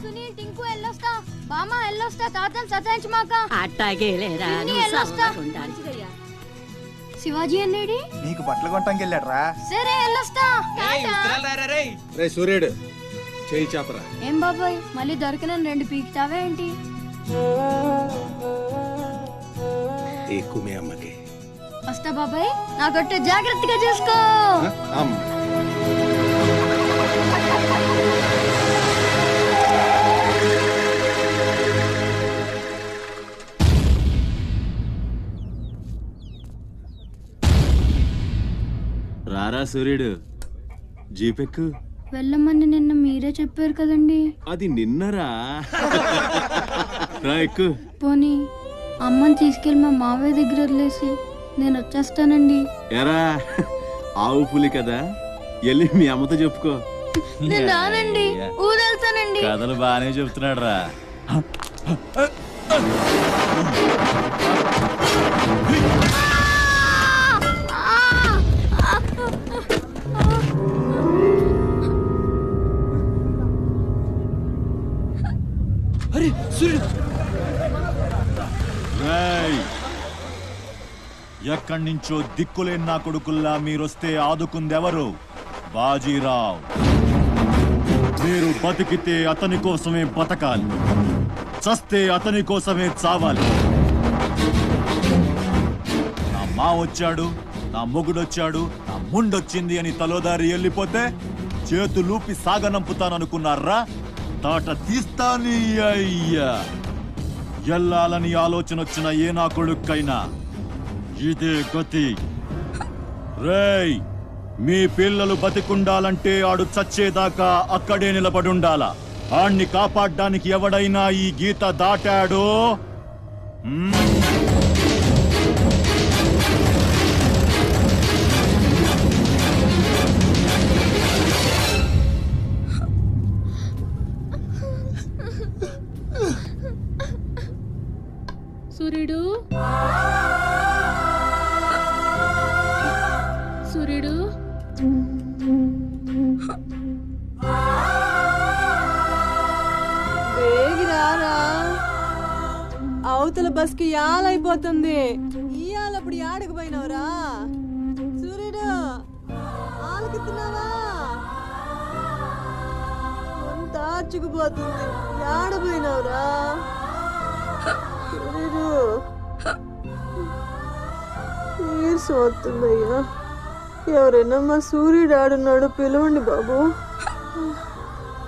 సునీల్ టింకు ఎల్లొస్తా బామ్మ ఎల్లొస్తా తాతం సతాయించమాక అట్టాగేలేరా శివాజీ అన్నేడి నీకు బట్టలు కొనటానికి వెళ్ళాడ్రా. సరే ఎల్లొస్తా రే సూర్యుడు చేయి చాపరా. ఏం బాబాయ్ మళ్ళీ దొరికిన 2 పీకుతావే ఏంటి? ఎక్కువే అమ్మకి. వస్తా బాబాయ్ నా కొట్టు జాగ్రత్తగా చూసుకో. రారా సూర్యుడు జీపెక్కు. వెళ్ళమని నిన్న మీరే చెప్పారు కదండి. అది నిన్నరా. రా ఎక్కు. పోనీ అమ్మని తీసుకెళ్ళి మా మావయ్య దగ్గర వదిలేసి నేను వచ్చేస్తానండి. ఎరా ఆవు పులి కదా, వెళ్ళి మీ అమ్మతో చెప్పుకో. నేను రానండి, ఊరెళ్తానండి. కథలు బానే చెప్తున్నాడు రా. ఎక్కడి నుంచో దిక్కులేని నా కొడుకుల్లా మీరొస్తే ఆదుకుందెవరు? బాజీరావ్. మీరు బతికితే అతని కోసమే బతకాలి, చస్తే అతని కోసమే చావాలి. నా మా వచ్చాడు, నా మొగుడొచ్చాడు, నా ముండొచ్చింది అని తలోదారి వెళ్ళిపోతే చేతులూపి సాగనంపుతాననుకున్నారా? తాట తీస్తాని అయ్యా. ఎల్లాలని ఆలోచన వచ్చిన ఏ నా కొడుక్కైనా ఇదే గతి. రేయ్, మీ పిల్లలు బతికుండాలంటే ఆడు చచ్చేదాకా అక్కడే నిలబడుండాలా. ఆణ్ణి కాపాడ్డానికి ఎవడైనా ఈ గీత దాటాడో సూర్యుడు సూర్యుడు వేగిరారా, అవతల బస్కి యాలైపోతుంది. ఇయాలప్పుడు యాడకు పోయినవరా? సూర్యుడు ఆలకిస్తున్నావా? అంత ఆర్చుకుపోతుంది, యాడ పోయినవరా? సూర్యుడు నీరసం వస్తుందయ్యా. ఎవరైనా మా సూర్యుడు ఆడున్నాడు పిలవండి బాబు.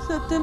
సత్యం